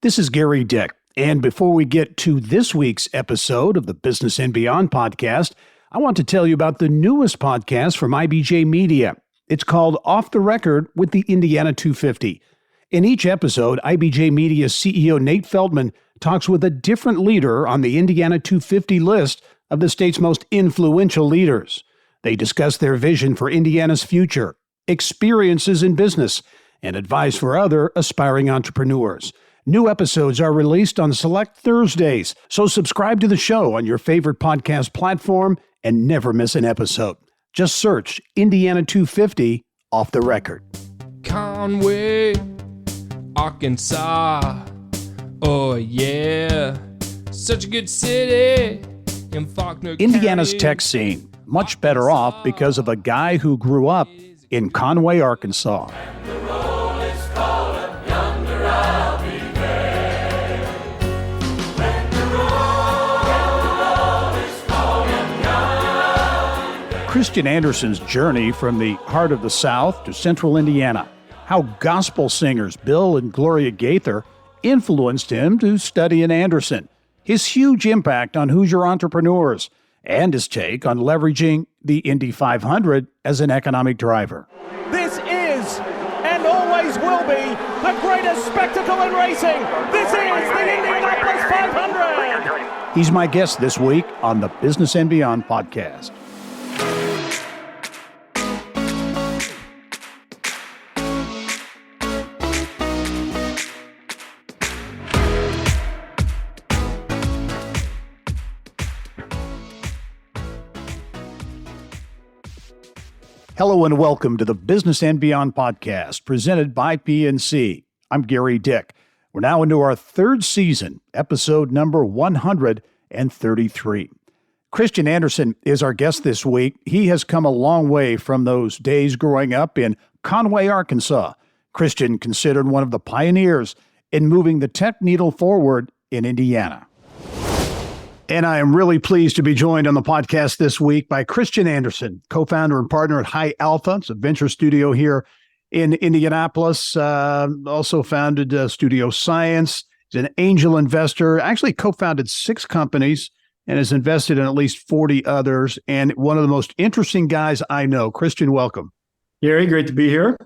This is Gary Dick, and before we get to this week's episode of the Business and Beyond podcast, I want to tell you about the newest podcast from IBJ Media. It's called Off the Record with the Indiana 250. In each episode, IBJ Media CEO Nate Feldman talks with a different leader on the Indiana 250 list of the state's most influential leaders. They discuss their vision for Indiana's future, experiences in business, and advice for other aspiring entrepreneurs. New episodes are released on select Thursdays, so subscribe to the show on your favorite podcast platform and never miss an episode. Just search Indiana 250 Off the Record. Conway, Arkansas, oh yeah, such a good city in Faulkner Indiana's County. tech scene, much better off because of a guy who grew up in Conway, Arkansas. Kristian Andersen's journey from the heart of the South to central Indiana, how gospel singers Bill and Gloria Gaither influenced him to study in Anderson, his huge impact on Hoosier entrepreneurs, and his take on leveraging the Indy 500 as an economic driver. This is, and always will be, the greatest spectacle in racing. This is the Indianapolis 500. He's my guest this week on the Business and Beyond podcast. Hello and welcome to the Business and Beyond podcast presented by PNC. I'm Gary Dick. We're now into our third season, episode number 133. Kristian Andersen is our guest this week. He has come a long way from those days growing up in Conway, Arkansas. Kristian considered one of the pioneers in moving the tech needle forward in Indiana. And I am really pleased to be joined on the podcast this week by Kristian Andersen, co-founder and partner at High Alpha. It's a venture studio here in Indianapolis. Also founded Studio Science. He's an angel investor, actually co-founded 6 companies and has invested in at least 40 others. And one of the most interesting guys I know. Kristian, welcome. Gary, great to be here.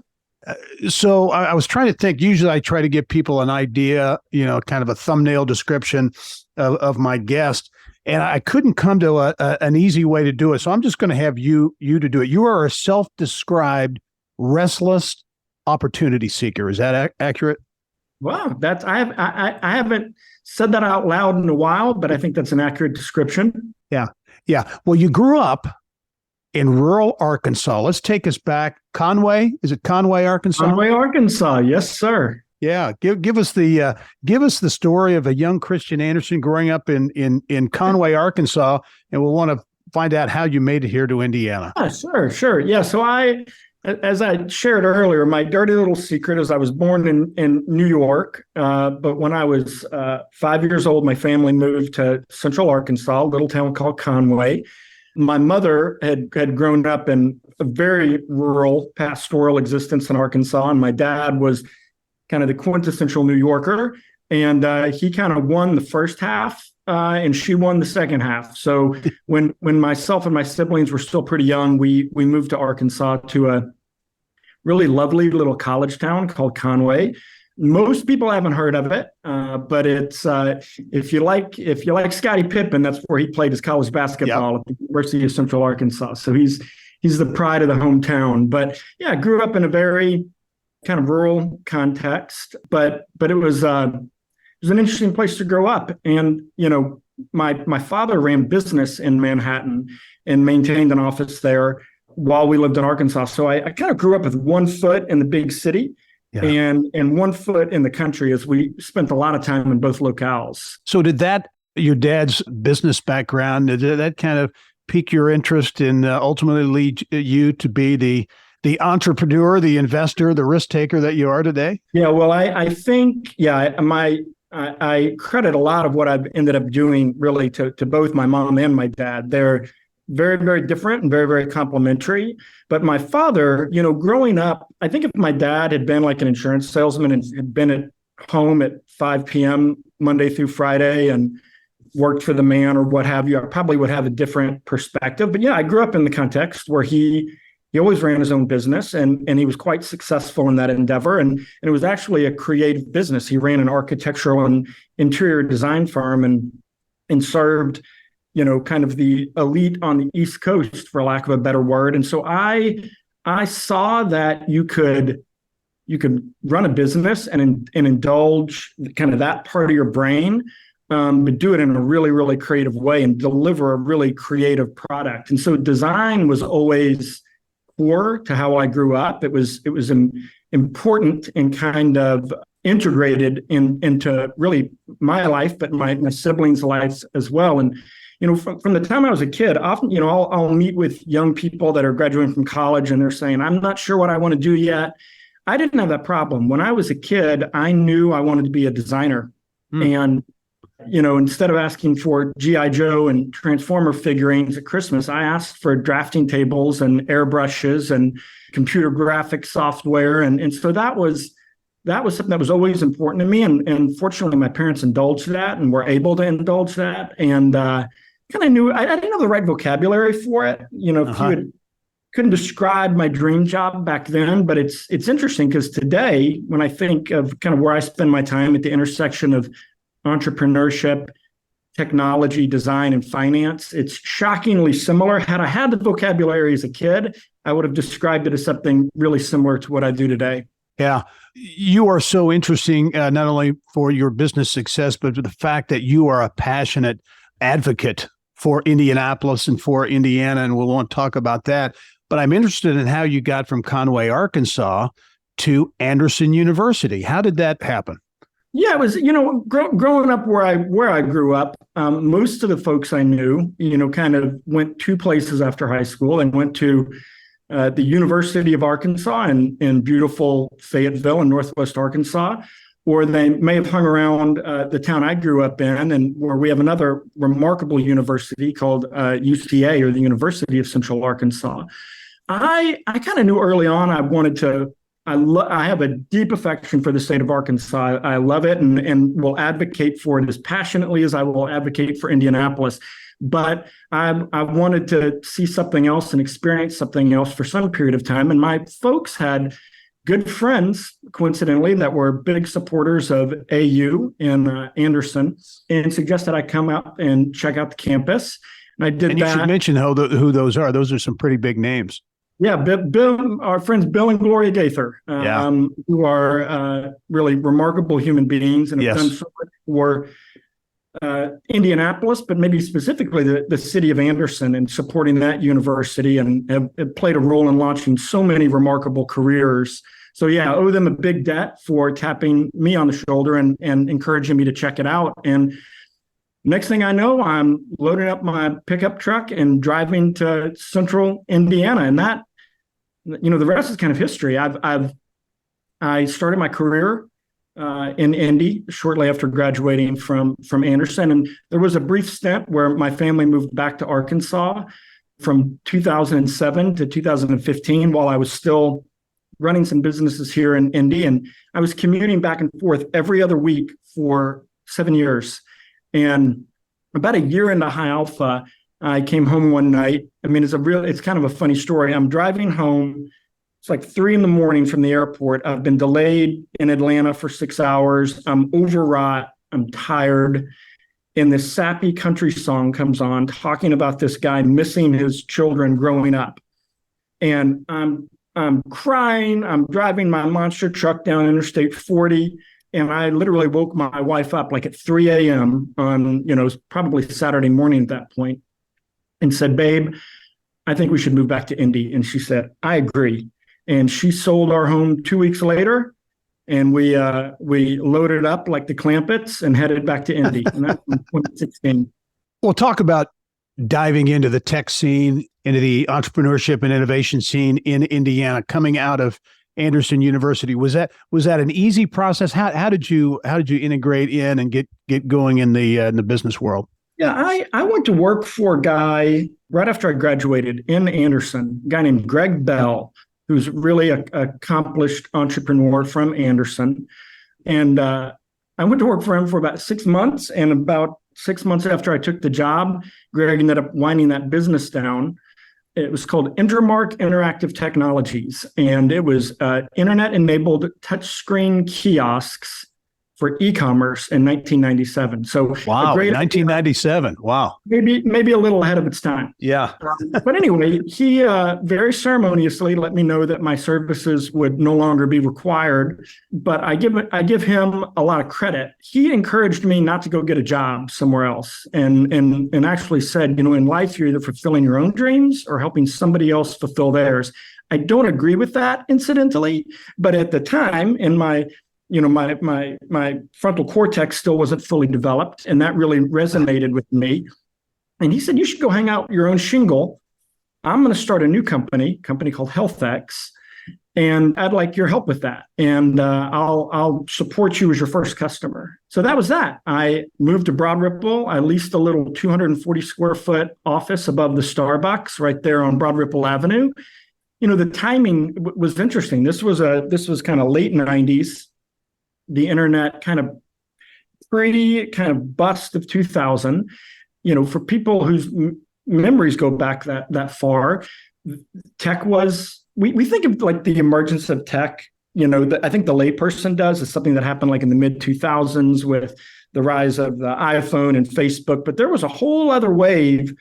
So I was trying to think, usually I try to give people an idea, kind of a thumbnail description of my guest. And I couldn't come to an easy way to do it. So I'm just going to have you to do it. You are a self-described restless opportunity seeker. Is that accurate? Wow, I haven't said that out loud in a while, but I think that's an accurate description. Yeah. Well, you grew up in rural Arkansas. Let's take us back. Conway, is it Conway, Arkansas? Conway, Arkansas. Yes, sir. Yeah, give us the story of a young Kristian Andersen growing up in Conway, Arkansas, and we'll want to find out how you made it here to Indiana. Sure. Yeah, so as I shared earlier, my dirty little secret is I was born in New York, but when I was 5 years old, my family moved to central Arkansas, a little town called Conway. My mother had grown up in a very rural pastoral existence in Arkansas, and my dad was kind of the quintessential New Yorker, and he kind of won the first half, and she won the second half. So when myself and my siblings were still pretty young, we moved to Arkansas to a really lovely little college town called Conway. Most people haven't heard of it, but it's if you like Scottie Pippen, that's where he played his college basketball at the University of Central Arkansas. So he's the pride of the hometown. But yeah, I grew up in a very kind of rural context, but it was an interesting place to grow up. And my father ran business in Manhattan and maintained an office there while we lived in Arkansas. So I kind of grew up with one foot in the big city. Yeah. And one foot in the country, as we spent a lot of time in both locales. So did your dad's business background, did that kind of pique your interest and ultimately lead you to be the entrepreneur, the investor, the risk taker that you are today? Yeah, well, I think, I credit a lot of what I've ended up doing really to both my mom and my dad. They're very, very different and very, very complementary. But my father, growing up, I think if my dad had been like an insurance salesman and had been at home at 5 p.m. Monday through Friday and worked for the man or what have you, I probably would have a different perspective. But yeah, I grew up in the context where he always ran his own business, and he was quite successful in that endeavor. And it was actually a creative business. He ran an architectural and interior design firm and served, kind of the elite on the East Coast, for lack of a better word. And so I saw that you could run a business and indulge kind of that part of your brain, but do it in a really, really creative way and deliver a really creative product. And so design was always core to how I grew up. It was important and kind of integrated into really my life, but my siblings' lives as well. And from the time I was a kid, often I'll meet with young people that are graduating from college, and they're saying, "I'm not sure what I want to do yet." I didn't have that problem. When I was a kid, I knew I wanted to be a designer. And, instead of asking for G.I. Joe and Transformer figurines at Christmas, I asked for drafting tables and airbrushes and computer graphics software. And so that was something that was always important to me. And fortunately, my parents indulged that and were able to indulge that. And kind of knew, I didn't have the right vocabulary for it. If you couldn't describe my dream job back then, but it's interesting because today, when I think of kind of where I spend my time at the intersection of entrepreneurship, technology, design, and finance, it's shockingly similar. Had I had the vocabulary as a kid, I would have described it as something really similar to what I do today. Yeah. You are so interesting, not only for your business success, but for the fact that you are a passionate advocate for Indianapolis and for Indiana, and we'll want to talk about that. But I'm interested in how you got from Conway, Arkansas to Andersen University. How did that happen? Yeah, it was, growing up where I grew up, most of the folks I knew, kind of went two places after high school and went to the University of Arkansas in beautiful Fayetteville in Northwest Arkansas, or they may have hung around the town I grew up in, and where we have another remarkable university called UCA, or the University of Central Arkansas. I kind of knew early on I wanted to. I have a deep affection for the state of Arkansas. I love it and will advocate for it as passionately as I will advocate for Indianapolis. But I wanted to see something else and experience something else for some period of time. And my folks had good friends, coincidentally, that were big supporters of AU in Andersen, and suggested I come out and check out the campus. And I did that. And you should mention who those are. Those are some pretty big names. Yeah, Bill, our friends Bill and Gloria Gaither, who are really remarkable human beings and have done so much for Indianapolis, but maybe specifically the city of Andersen, and supporting that university, and have played a role in launching so many remarkable careers. So yeah, I owe them a big debt for tapping me on the shoulder and encouraging me to check it out. And next thing I know, I'm loading up my pickup truck and driving to central Indiana. And that, the rest is kind of history. I started my career in Indy shortly after graduating from Andersen. And there was a brief stint where my family moved back to Arkansas from 2007 to 2015 while I was still running some businesses here in Indy. And I was commuting back and forth every other week for 7 years. And about a year into High Alpha, I came home one night. I mean, it's kind of a funny story. I'm driving home. It's like 3 a.m. from the airport. I've been delayed in Atlanta for 6 hours. I'm overwrought. I'm tired. And this sappy country song comes on talking about this guy missing his children growing up. And I'm crying. I'm driving my monster truck down Interstate 40. And I literally woke my wife up like at 3 a.m. on, it was probably Saturday morning at that point, and said, "Babe, I think we should move back to Indy." And she said, "I agree." And she sold our home 2 weeks later, and we loaded up like the Clampets and headed back to Indy. And that's in 2016. We'll talk about diving into the tech scene, into the entrepreneurship and innovation scene in Indiana, coming out of Andersen University. Was that an easy process? How did you integrate in and get going in the business world? Yeah, I went to work for a guy right after I graduated in Andersen, a guy named Greg Bell, who's really an accomplished entrepreneur from Andersen. And I went to work for him for about 6 months. And about 6 months after I took the job, Greg ended up winding that business down. It was called Intermark Interactive Technologies, and it was internet-enabled touchscreen kiosks for e-commerce in 1997. So wow, 1997. Wow. Maybe a little ahead of its time. Yeah. But anyway, he very ceremoniously let me know that my services would no longer be required. But I give him a lot of credit. He encouraged me not to go get a job somewhere else, and actually said, in life you're either fulfilling your own dreams or helping somebody else fulfill theirs. I don't agree with that, incidentally, but at the time, in my frontal cortex still wasn't fully developed, and that really resonated with me. And he said, you should go hang out your own shingle. I'm going to start a new company called HealthX, and I'd like your help with that. And I'll support you as your first customer. So that was that. I moved to Broad Ripple. I leased a little 240 square foot office above the Starbucks right there on Broad Ripple Avenue. The timing was interesting. This was kind of late 90s. The internet kind of bust of 2000, for people whose memories go back that far, tech was, we think of like the emergence of tech, I think the layperson does, is something that happened like in the mid 2000s with the rise of the iPhone and Facebook, but there was a whole other wave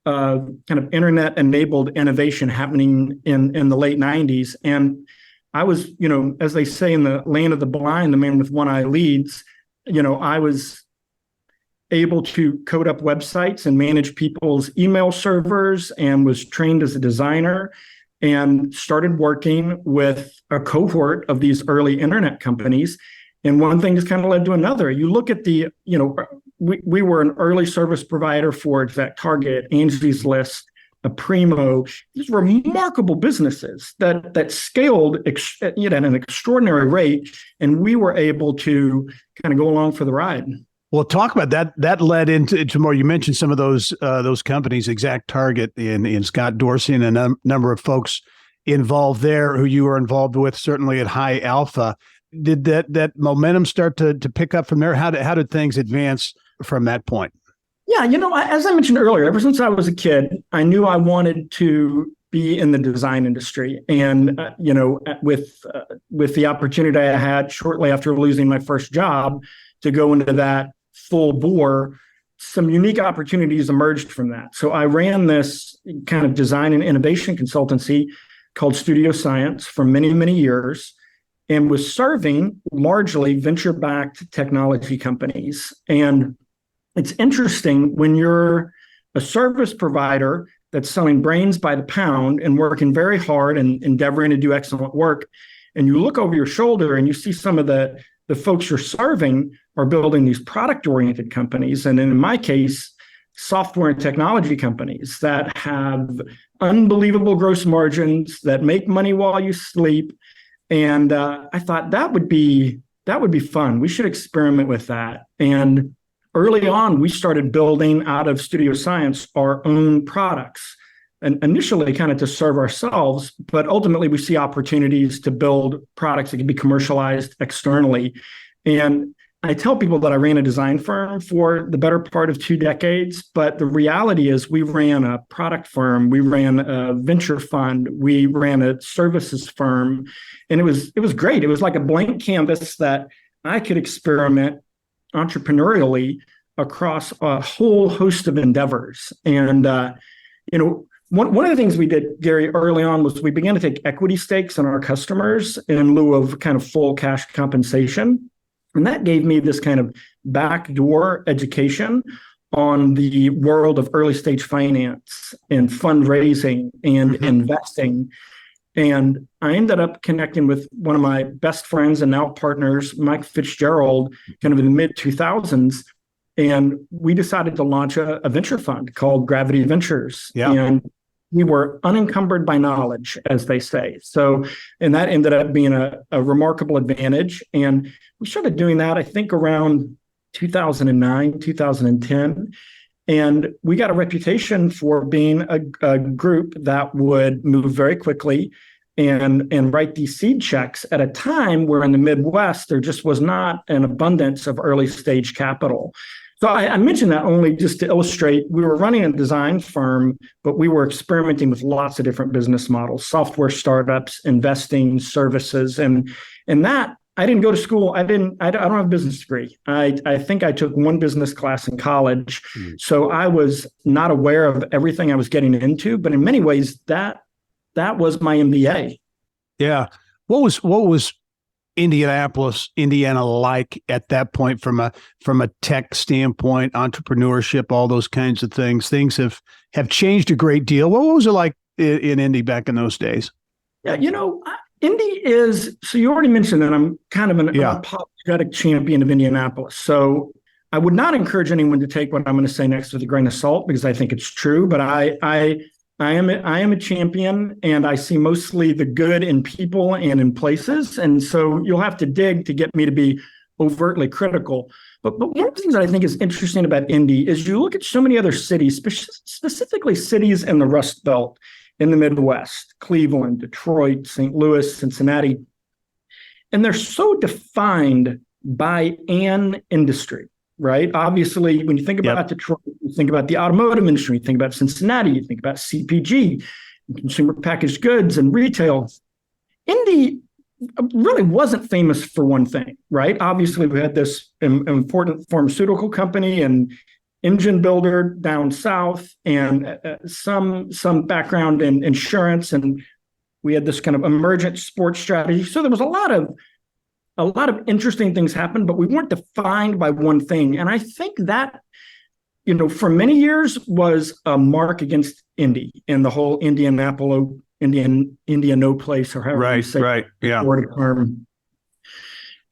of kind of internet enabled innovation happening in the late 90s. And I was, as they say in the land of the blind, the man with one eye leads, I was able to code up websites and manage people's email servers, and was trained as a designer, and started working with a cohort of these early internet companies. And one thing just kind of led to another. You look at we were an early service provider for ExactTarget, Angie's List, a Primo. These were remarkable businesses that scaled at an extraordinary rate, and we were able to kind of go along for the ride. Well, talk about that. That led into more. You mentioned some of those companies, ExactTarget in Scott Dorsey, and a number of folks involved there who you were involved with, certainly at High Alpha. Did that momentum start to pick up from there? How did things advance from that point? Yeah, as I mentioned earlier, ever since I was a kid, I knew I wanted to be in the design industry. And, with the opportunity I had shortly after losing my first job to go into that full bore, some unique opportunities emerged from that. So I ran this kind of design and innovation consultancy called Studio Science for many, many years, and was serving largely venture-backed technology companies. And it's interesting when you're a service provider that's selling brains by the pound and working very hard and endeavoring to do excellent work, and you look over your shoulder and you see some of the folks you're serving are building these product-oriented companies. And in my case, software and technology companies that have unbelievable gross margins, that make money while you sleep. And I thought that would be fun. We should experiment with that. And early on, we started building out of Studio Science our own products, and initially kind of to serve ourselves, but ultimately we see opportunities to build products that can be commercialized externally. And I tell people that I ran a design firm for the better part of 2 decades, but the reality is we ran a product firm, we ran a venture fund, we ran a services firm, and it was great. It was like a blank canvas that I could experiment entrepreneurially across a whole host of endeavors. And, one of the things we did, Gary, early on was we began to take equity stakes in our customers in lieu of kind of full cash compensation. And that gave me this kind of backdoor education on the world of early stage finance and fundraising and investing. And I ended up connecting with one of my best friends and now partners, Mike Fitzgerald, kind of in the mid 2000s. And we decided to launch a venture fund called Gravity Ventures. Yeah. And we were unencumbered by knowledge, as they say. So, and that ended up being a remarkable advantage. And we started doing that, I think, around 2009, 2010. And we got a reputation for being a group that would move very quickly, and write these seed checks at a time where in the Midwest, there just was not an abundance of early stage capital. So I mentioned that only just to illustrate, we were running a design firm, but we were experimenting with lots of different business models, software startups, investing, services, and that I didn't go to school. I don't have a business degree. I think I took one business class in college. So I was not aware of everything I was getting into, but in many ways that was my MBA. Yeah. What was Indianapolis, Indiana like at that point from a tech standpoint, entrepreneurship, all those kinds of things? Things have changed a great deal. What was it like in Indy back in those days? Yeah, Indy is, so you already mentioned that I'm kind of an apologetic champion of Indianapolis. So I would not encourage anyone to take what I'm going to say next with a grain of salt, because I think it's true, but I am a champion, and I see mostly the good in people and in places. And so you'll have to dig to get me to be overtly critical. But one of the things that I think is interesting about Indy is you look at so many other cities, specifically cities in the Rust Belt, in the Midwest, Cleveland, Detroit, St. Louis, Cincinnati. And they're so defined by an industry, right? Obviously, when you think about Detroit, you think about the automotive industry, you think about Cincinnati, you think about CPG, consumer packaged goods and retail. Indy really wasn't famous for one thing, right? Obviously, we had this important pharmaceutical company and engine builder down south, and some background in insurance, and we had this kind of emergent sports strategy. So there was a lot of interesting things happened, but we weren't defined by one thing. And I think that, for many years was a mark against Indy and the whole Indianapolis, or however you say right, yeah. Term.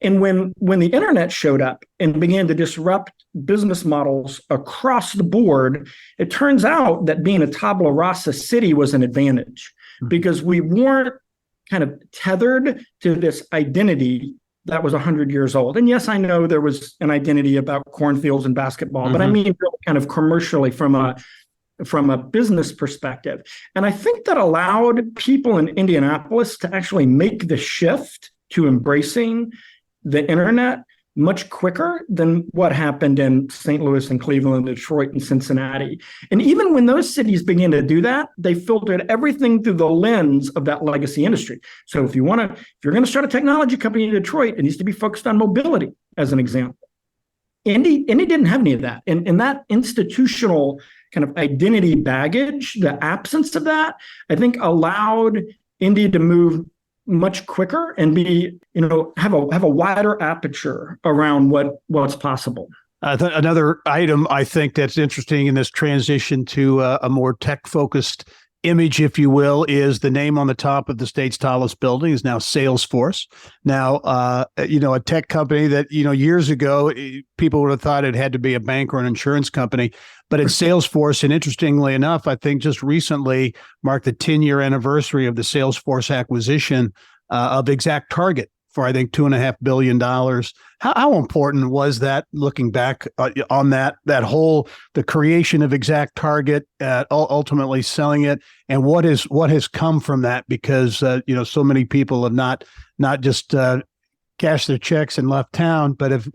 And when the internet showed up and began to disrupt business models across the board, it turns out that being a tabula rasa city was an advantage, because we weren't kind of tethered to this identity that was 100 years old. And yes, I know there was an identity about cornfields and basketball, but I mean really kind of commercially from a business perspective. And I think that allowed people in Indianapolis to actually make the shift to embracing the internet much quicker than what happened in St. Louis and Cleveland, Detroit and Cincinnati. And even when those cities began to do that, they filtered everything through the lens of that legacy industry. So if you're going to start a technology company in Detroit, it needs to be focused on mobility, as an example. Indy didn't have any of that. And that institutional kind of identity baggage, the absence of that, I think allowed Indy to move much quicker and be, have a wider aperture around what's possible. Another item I think that's interesting in this transition to a more tech-focused image, if you will, is the name on the top of the state's tallest building is now Salesforce. Now, a tech company that, years ago, people would have thought it had to be a bank or an insurance company, but it's Salesforce. And interestingly enough, I think just recently marked the 10-year anniversary of the Salesforce acquisition of ExactTarget for, I think, $2.5 billion. How important was that, looking back on that whole, the creation of ExactTarget, ultimately selling it, and what has come from that? Because so many people have not just cashed their checks and left town, but have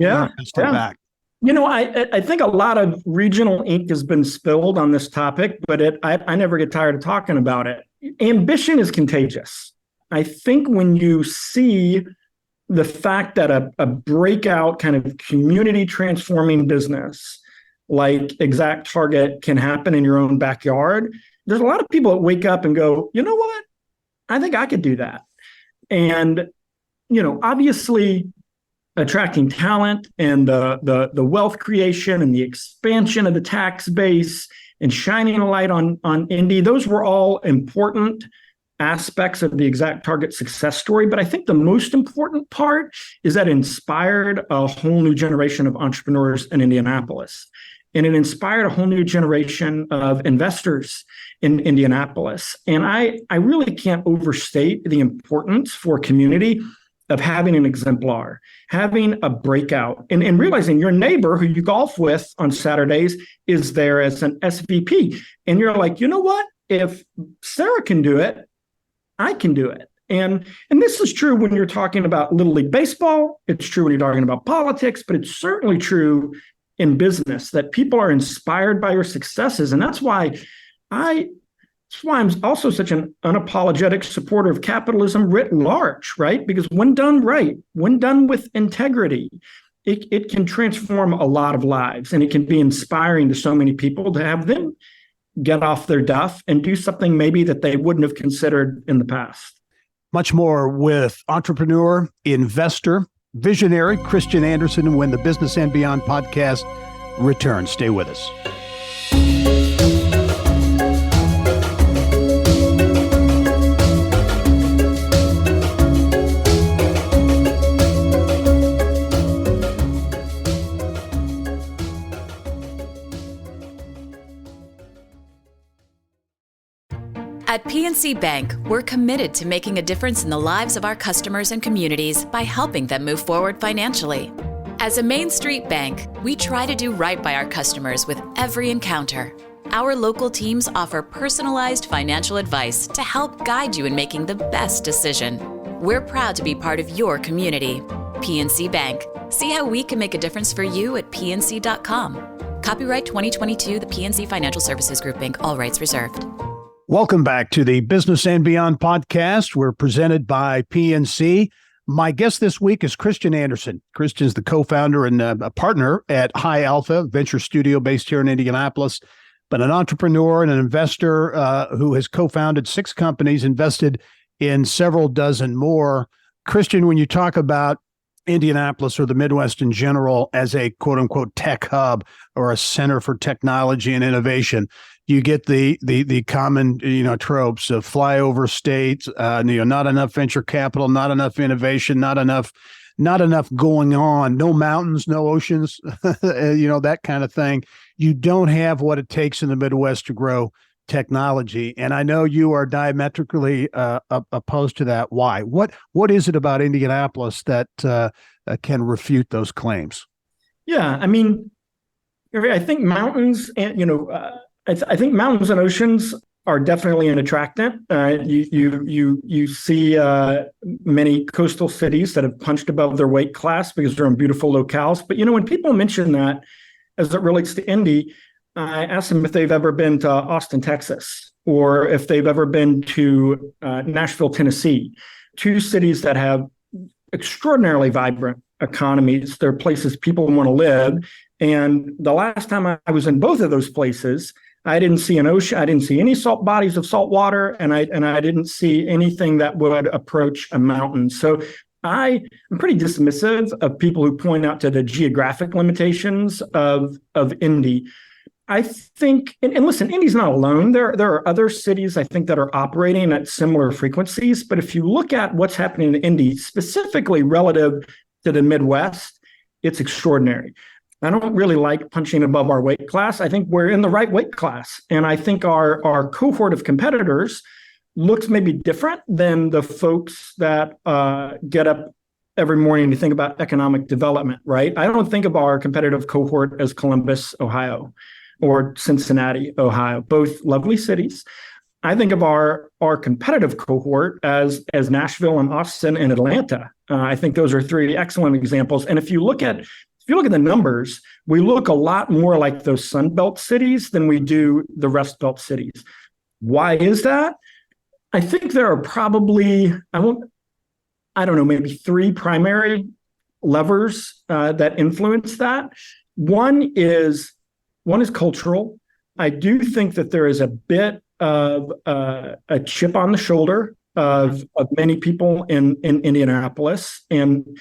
stepped back. I think a lot of regional ink has been spilled on this topic, but I never get tired of talking about it. Ambition is contagious. I think when you see the fact that a breakout kind of community transforming business like ExactTarget can happen in your own backyard, there's a lot of people that wake up and go, you know what? I think I could do that. And, obviously attracting talent and the wealth creation and the expansion of the tax base and shining a light on Indy, those were all important aspects of the ExactTarget success story. But I think the most important part is that it inspired a whole new generation of entrepreneurs in Indianapolis. And it inspired a whole new generation of investors in Indianapolis. And I really can't overstate the importance for community of having an exemplar, having a breakout, and realizing your neighbor who you golf with on Saturdays is there as an SVP. And you're like, you know what? If Sarah can do it, I can do it. And this is true when you're talking about Little League Baseball. It's true when you're talking about politics, but it's certainly true in business that people are inspired by your successes. And that's why I'm also such an unapologetic supporter of capitalism writ large, right? Because when done right, when done with integrity, it can transform a lot of lives, and it can be inspiring to so many people to have them get off their duff and do something maybe that they wouldn't have considered in the past. Much more with entrepreneur, investor, visionary Kristian Andersen when the Business and Beyond podcast returns. Stay with us. At PNC Bank, we're committed to making a difference in the lives of our customers and communities by helping them move forward financially. As a Main Street bank, we try to do right by our customers with every encounter. Our local teams offer personalized financial advice to help guide you in making the best decision. We're proud to be part of your community. PNC Bank. See how we can make a difference for you at pnc.com. Copyright 2022, the PNC Financial Services Group, Inc., all rights reserved. Welcome back to the Business and Beyond podcast. We're presented by PNC. My guest this week is Kristian Andersen. Kristian is the co-founder and a partner at High Alpha Venture Studio based here in Indianapolis, but an entrepreneur and an investor who has co-founded 6 companies, invested in several dozen more. Kristian, when you talk about Indianapolis or the Midwest in general as a quote unquote tech hub or a center for technology and innovation, you get the common tropes of flyover states, not enough venture capital, not enough innovation, not enough going on, no mountains, no oceans, that kind of thing. You don't have what it takes in the Midwest to grow technology, and I know you are diametrically opposed to that. Why? What is it about Indianapolis that can refute those claims? Yeah, I mean, I think mountains and I think mountains and oceans are definitely an attractant. You see many coastal cities that have punched above their weight class because they're in beautiful locales. But when people mention that as it relates to Indy, I ask them if they've ever been to Austin, Texas, or if they've ever been to Nashville, Tennessee, 2 cities that have extraordinarily vibrant economies. They're places people want to live. And the last time I was in both of those places, I didn't see an ocean. I didn't see any salt bodies of salt water, and I didn't see anything that would approach a mountain. So I'm pretty dismissive of people who point out to the geographic limitations of Indy. I think, and listen, Indy's not alone. There are other cities, I think, that are operating at similar frequencies. But if you look at what's happening in Indy, specifically relative to the Midwest, it's extraordinary. I don't really like punching above our weight class. I think we're in the right weight class. And I think our cohort of competitors looks maybe different than the folks that get up every morning to think about economic development, right? I don't think of our competitive cohort as Columbus, Ohio, or Cincinnati, Ohio, both lovely cities. I think of our competitive cohort as Nashville and Austin and Atlanta. I think those are 3 excellent examples. And if you look at the numbers, we look a lot more like those Sun Belt cities than we do the Rust Belt cities. Why is that? I think there are probably, maybe 3 primary levers that influence that. One is cultural. I do think that there is a bit of a chip on the shoulder of many people in Indianapolis and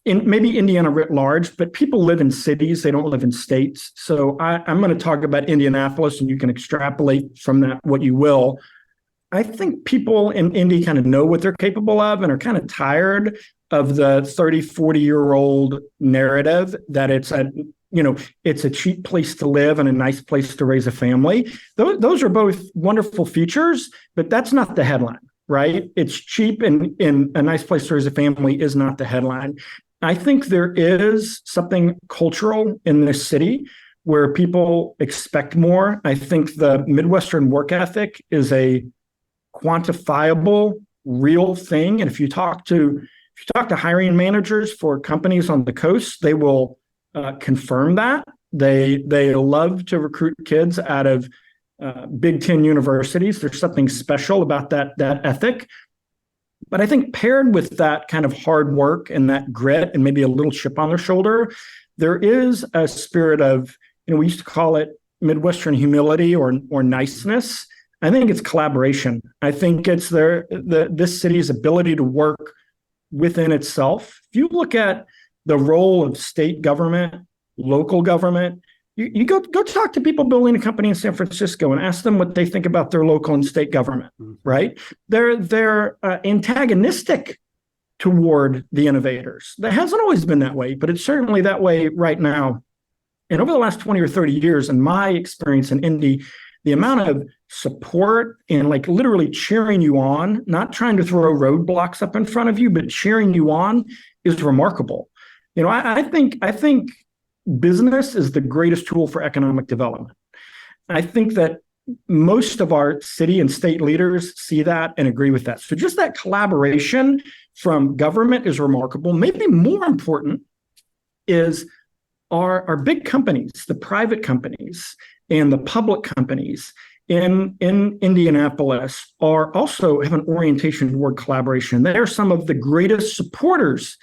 in maybe Indiana writ large, but people live in cities, they don't live in states. So I'm going to talk about Indianapolis, and you can extrapolate from that what you will. I think people in Indy kind of know what they're capable of and are kind of tired of the 30, 40-year-old narrative that it's a cheap place to live and a nice place to raise a family. Those are both wonderful features, but that's not the headline, right? It's cheap and a nice place to raise a family is not the headline. I think there is something cultural in this city where people expect more. I think the Midwestern work ethic is a quantifiable real thing. And if you talk to hiring managers for companies on the coast, they will confirm that. They love to recruit kids out of Big Ten universities. There's something special about that ethic. But I think paired with that kind of hard work and that grit and maybe a little chip on their shoulder, there is a spirit of, we used to call it Midwestern humility or niceness. I think it's collaboration. I think it's this city's ability to work within itself. If you look at the role of state government, local government, you go talk to people building a company in San Francisco and ask them what they think about their local and state government, right? They're antagonistic toward the innovators. That hasn't always been that way, but it's certainly that way right now. And over the last 20 or 30 years, in my experience in Indy, the amount of support and like literally cheering you on, not trying to throw roadblocks up in front of you, but cheering you on is remarkable. I think business is the greatest tool for economic development. I think that most of our city and state leaders see that and agree with that. So just that collaboration from government is remarkable. Maybe more important is our big companies, the private companies and the public companies in Indianapolis also have an orientation toward collaboration. They're some of the greatest supporters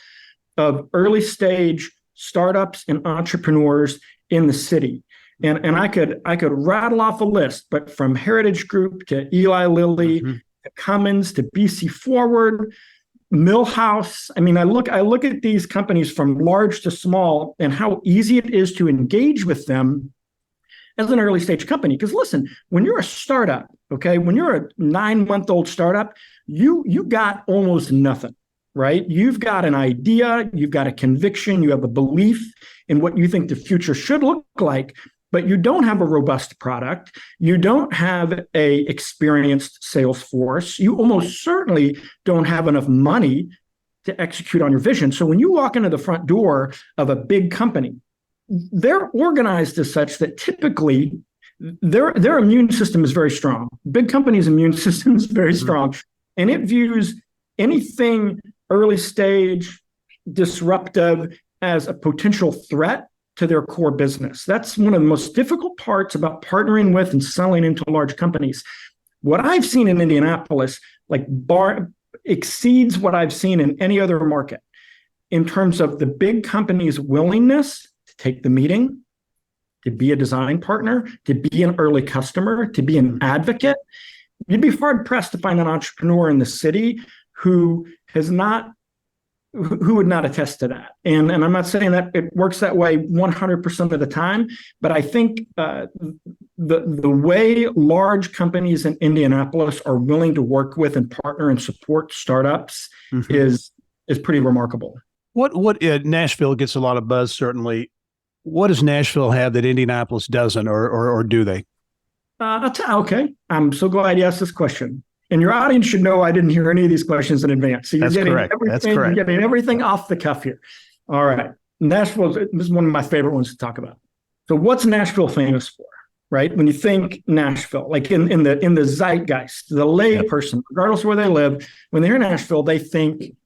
of early stage startups and entrepreneurs in the city. And I could rattle off a list, but from Heritage Group to Eli Lilly, to Cummins to BC Forward, Millhouse. I mean, I look at these companies from large to small and how easy it is to engage with them as an early stage company. Because listen, when you're a startup, okay, when you're a 9-month-old startup, you got almost nothing. Right? You've got an idea, you've got a conviction, you have a belief in what you think the future should look like, but you don't have a robust product. You don't have a experienced sales force. You almost certainly don't have enough money to execute on your vision. So when you walk into the front door of a big company, they're organized as such that typically their immune system is very strong. Big companies' immune system is very strong, and it views anything early stage, disruptive as a potential threat to their core business. That's one of the most difficult parts about partnering with and selling into large companies. What I've seen in Indianapolis, exceeds what I've seen in any other market in terms of the big company's willingness to take the meeting, to be a design partner, to be an early customer, to be an advocate. You'd be hard pressed to find an entrepreneur in the city who would not attest to that. And I'm not saying that it works that way 100% of the time, but I think the way large companies in Indianapolis are willing to work with and partner and support startups is pretty remarkable. What Nashville gets a lot of buzz, certainly. What does Nashville have that Indianapolis doesn't, or do they? Okay, I'm so glad you asked this question. And your audience should know I didn't hear any of these questions in advance. So you're getting everything. You're getting everything off the cuff here. All right. Nashville, this is one of my favorite ones to talk about. So what's Nashville famous for, right? When you think Nashville, like in the zeitgeist, the lay person, regardless of where they live, when they hear Nashville, they think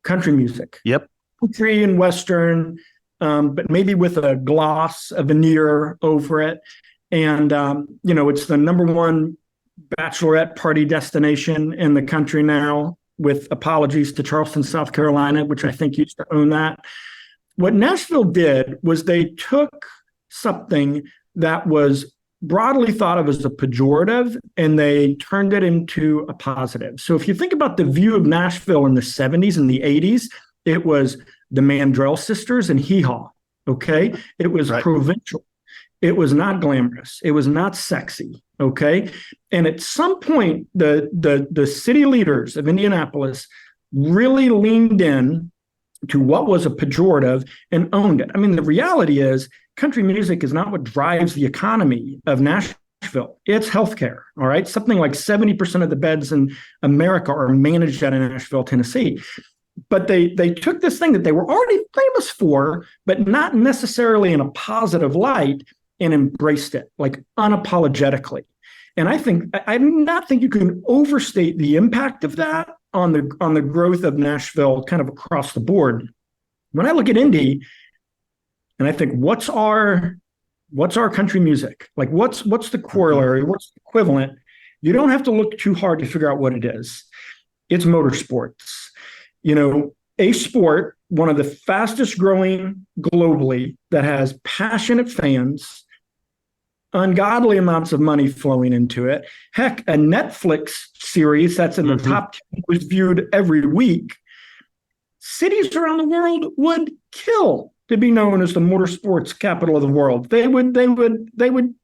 country music. Yep. Country and Western, but maybe with a gloss, a veneer over it. And, it's the number one bachelorette party destination in the country now, with apologies to Charleston, South Carolina, which I think used to own that. What Nashville did was they took something that was broadly thought of as a pejorative and they turned it into a positive. So if you think about the view of Nashville in the 70s and the 80s, it was the Mandrell sisters and Hee Haw, okay? It was provincial. It was not glamorous. It was not sexy. Okay. And at some point, the city leaders of Indianapolis really leaned in to what was a pejorative and owned it. I mean, the reality is country music is not what drives the economy of Nashville. It's healthcare. All right. Something like 70% of the beds in America are managed out of Nashville, Tennessee. But they took this thing that they were already famous for, but not necessarily in a positive light, and embraced it like unapologetically. And I do not think you can overstate the impact of that on the growth of Nashville kind of across the board. When I look at Indy and I think, what's our country music? Like what's the corollary? What's the equivalent? You don't have to look too hard to figure out what it is. It's motorsports. A sport, one of the fastest growing globally, that has passionate fans, ungodly amounts of money flowing into it. Heck, a Netflix series that's in the top 10 was viewed every week. Cities around the world would kill to be known as the motorsports capital of the world. They would.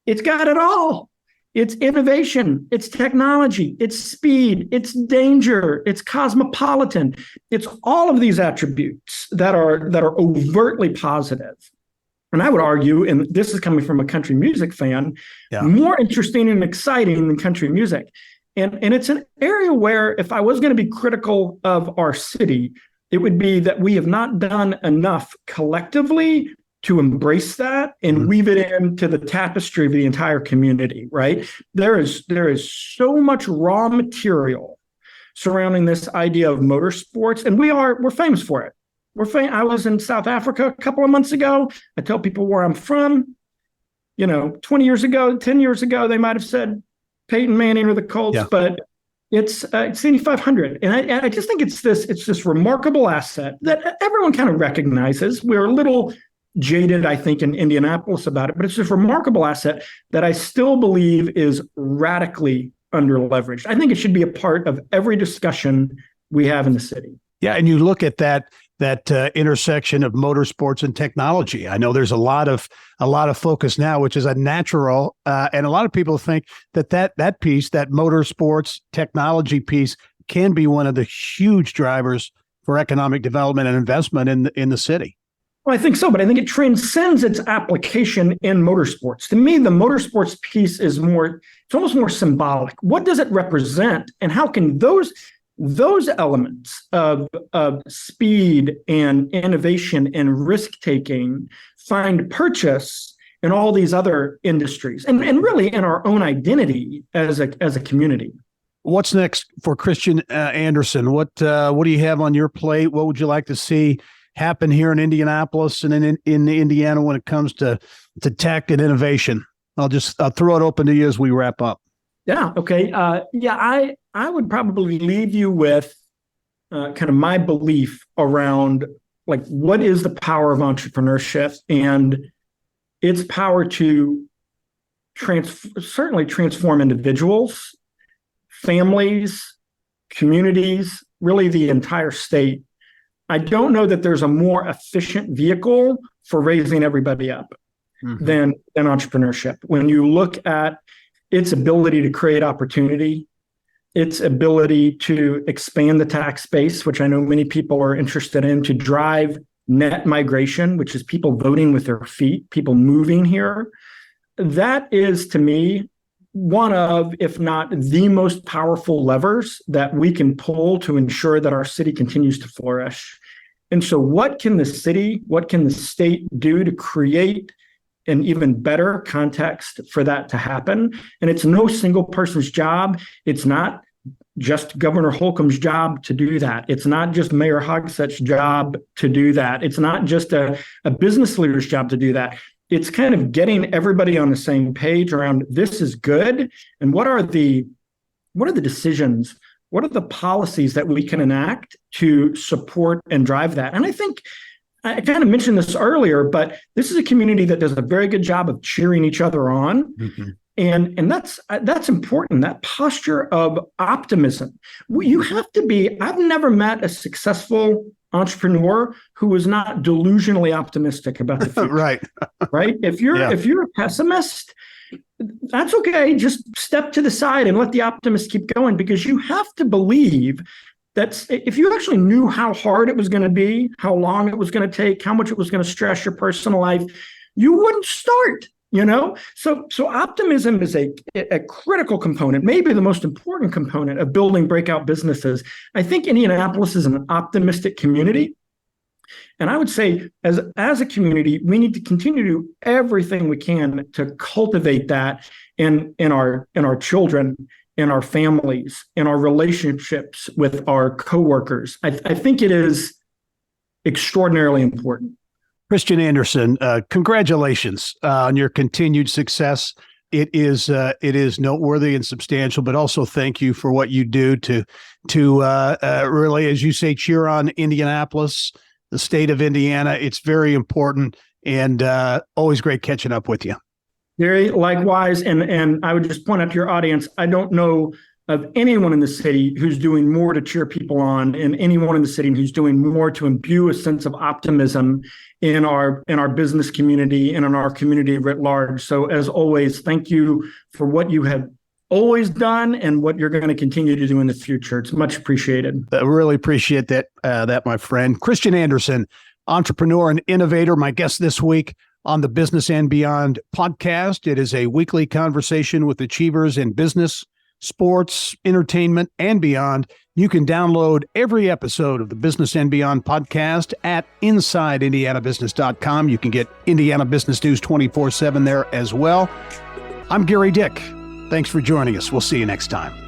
It's got it all. It's innovation, it's technology, it's speed, it's danger, it's cosmopolitan. It's all of these attributes that are overtly positive. And I would argue, and this is coming from a country music fan, more interesting and exciting than country music. And it's an area where if I was going to be critical of our city, it would be that we have not done enough collectively to embrace that and weave it into the tapestry of the entire community, right? There is so much raw material surrounding this idea of motorsports, and we're famous for it. I was in South Africa a couple of months ago. I tell people where I'm from. 20 years ago, 10 years ago, they might have said Peyton Manning or the Colts, but it's Indy 500, and I just think it's this remarkable asset that everyone kind of recognizes. We're a little jaded, I think, in Indianapolis about it, but it's this remarkable asset that I still believe is radically under-leveraged. I think it should be a part of every discussion we have in the city. Yeah, and you look at that intersection of motorsports and technology. I know there's a lot of focus now, which is a natural, and a lot of people think that piece, that motorsports technology piece, can be one of the huge drivers for economic development and investment in the city. Well, I think so, but I think it transcends its application in motorsports. To me, the motorsports piece is it's almost more symbolic. What does it represent, and how can those elements of speed and innovation and risk-taking find purchase in all these other industries and really in our own identity as a community? What's next for Kristian Andersen? What do you have on your plate? What would you like to see happen here in Indianapolis and in Indiana when it comes to tech and innovation? I'll throw it open to you as we wrap up. Yeah. Okay. I would probably leave you with kind of my belief around like what is the power of entrepreneurship and its power to certainly transform individuals, families, communities, really the entire state. I don't know that there's a more efficient vehicle for raising everybody up than entrepreneurship. When you look at its ability to create opportunity, its ability to expand the tax base, which I know many people are interested in, to drive net migration, which is people voting with their feet, people moving here. That is, to me, one of, if not the most powerful levers that we can pull to ensure that our city continues to flourish. And so what can the state do to create an even better context for that to happen? And it's no single person's job. It's not just Governor Holcomb's job to do that. It's not just Mayor Hogsett's job to do that. It's not just a business leader's job to do that. It's kind of getting everybody on the same page around this is good. And what are the decisions? What are the policies that we can enact to support and drive that? And I think I kind of mentioned this earlier, but this is a community that does a very good job of cheering each other on. And that's important, that posture of optimism. You have to be, I've never met a successful entrepreneur who was not delusionally optimistic about the future. Right. If you're a pessimist, that's okay. Just step to the side and let the optimist keep going, because you have to believe that if you actually knew how hard it was going to be, how long it was going to take, how much it was going to stress your personal life, you wouldn't start. So optimism is a critical component, maybe the most important component of building breakout businesses. I think Indianapolis is an optimistic community. And I would say as a community, we need to continue to do everything we can to cultivate that in our children in our families, in our relationships with our coworkers. I think it is extraordinarily important. Kristian Andersen, congratulations on your continued success. It is noteworthy and substantial, but also thank you for what you do to really, as you say, cheer on Indianapolis, the state of Indiana. It's very important, and always great catching up with you. Gary, likewise, and I would just point out to your audience, I don't know of anyone in the city who's doing more to cheer people on, and anyone in the city who's doing more to imbue a sense of optimism in our business community and in our community writ large. So as always, thank you for what you have always done and what you're going to continue to do in the future. It's much appreciated. I really appreciate that, my friend. Kristian Andersen, entrepreneur and innovator, my guest this week on the Business and Beyond podcast. It is a weekly conversation with achievers in business, sports, entertainment, and beyond. You can download every episode of the Business and Beyond podcast at InsideIndianaBusiness.com. You can get Indiana Business News 24/7 there as well. I'm Gary Dick. Thanks for joining us. We'll see you next time.